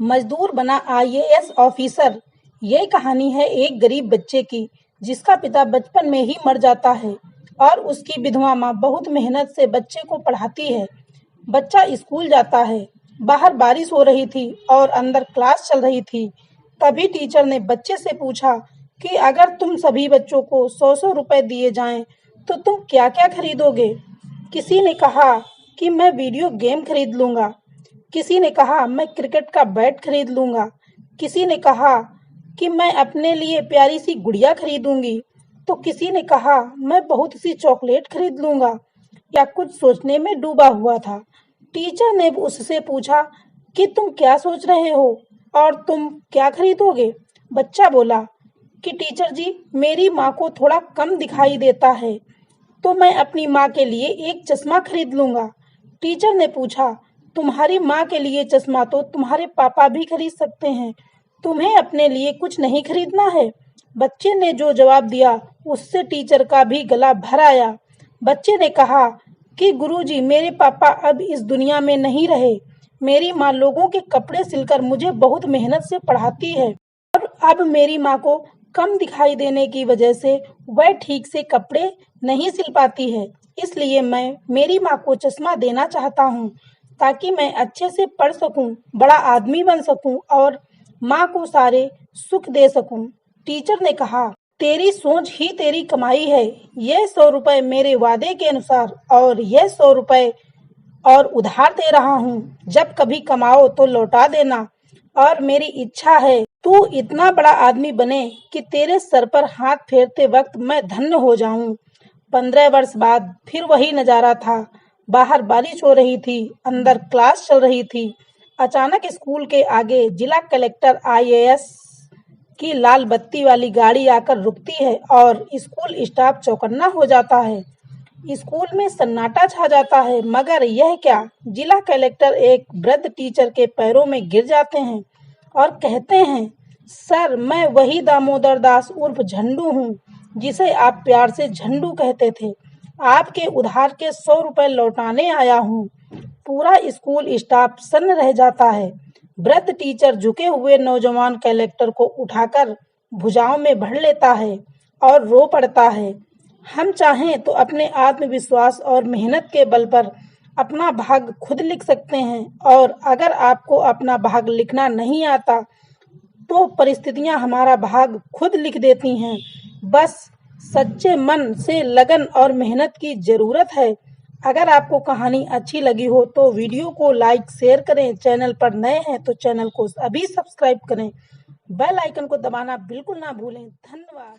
मजदूर बना IAS officer. ये कहानी है एक गरीब बच्चे की जिसका पिता बचपन में ही मर जाता है और उसकी विधवा माँ बहुत मेहनत से बच्चे को पढ़ाती है। बच्चा स्कूल जाता है। बाहर बारिश हो रही थी और अंदर क्लास चल रही थी। तभी टीचर ने बच्चे से पूछा कि अगर तुम सभी बच्चों को 100-100 रुपए दिए जाएं तो तुम क्या क्या खरीदोगे। किसी ने कहा कि मैं वीडियो गेम खरीद लूंगा। किसी ने कहा मैं क्रिकेट का बैट खरीद लूंगा। किसी ने कहा कि मैं अपने लिए प्यारी सी गुड़िया खरीदूंगी। तो किसी ने कहा मैं बहुत सी चॉकलेट खरीद लूंगा। या कुछ सोचने में डूबा हुआ था। टीचर ने उससे पूछा कि तुम क्या सोच रहे हो और तुम क्या खरीदोगे। बच्चा बोला कि टीचर जी, मेरी माँ को थोड़ा कम दिखाई देता है तो मैं अपनी माँ के लिए एक चश्मा खरीद लूंगा। टीचर ने पूछा, तुम्हारी माँ के लिए चश्मा तो तुम्हारे पापा भी खरीद सकते हैं, तुम्हें अपने लिए कुछ नहीं खरीदना है। बच्चे ने जो जवाब दिया उससे टीचर का भी गला भर आया। बच्चे ने कहा कि गुरुजी, मेरे पापा अब इस दुनिया में नहीं रहे। मेरी माँ लोगों के कपड़े सिलकर मुझे बहुत मेहनत से पढ़ाती है और अब मेरी माँ को कम दिखाई देने की वजह से वह ठीक से कपड़े नहीं सिल पाती है। इसलिए मैं मेरी माँ को चश्मा देना चाहता हूँ ताकि मैं अच्छे से पढ़ सकूं, बड़ा आदमी बन सकूं और माँ को सारे सुख दे सकूं। टीचर ने कहा, तेरी सोच ही तेरी कमाई है। यह 100 रुपए मेरे वादे के अनुसार और यह 100 रुपए और उधार दे रहा हूँ। जब कभी कमाओ तो लौटा देना। और मेरी इच्छा है तू इतना बड़ा आदमी बने कि तेरे सर पर हाथ फेरते वक्त मैं धन्य हो जाऊं। 15 वर्ष बाद फिर वही नजारा था। बाहर बारिश हो रही थी, अंदर क्लास चल रही थी। अचानक स्कूल के आगे जिला कलेक्टर आईएएस की लाल बत्ती वाली गाड़ी आकर रुकती है और स्कूल स्टाफ चौकन्ना हो जाता है। स्कूल में सन्नाटा छा जाता है, मगर यह क्या, जिला कलेक्टर एक वृद्ध टीचर के पैरों में गिर जाते हैं और कहते हैं, सर, मैं वही दामोदर दास उर्फ झंडू हूँ जिसे आप प्यार से झंडू कहते थे। आपके उधार के 100 रुपए लौटाने आया हूँ। पूरा स्कूल स्टाफ सन्न रह जाता है। वृद्ध टीचर झुके हुए नौजवान कलेक्टर को उठाकर भुजाओं में भर लेता है और रो पड़ता है। हम चाहें तो अपने आत्मविश्वास और मेहनत के बल पर अपना भाग्य खुद लिख सकते हैं, और अगर आपको अपना भाग्य लिखना नहीं आता तो परिस्थितियां हमारा भाग्य खुद लिख देती हैं। बस सच्चे मन से लगन और मेहनत की जरूरत है। अगर आपको कहानी अच्छी लगी हो तो वीडियो को लाइक शेयर करें। चैनल पर नए हैं तो चैनल को अभी सब्सक्राइब करें। बेल आइकन को दबाना बिल्कुल ना भूलें। धन्यवाद।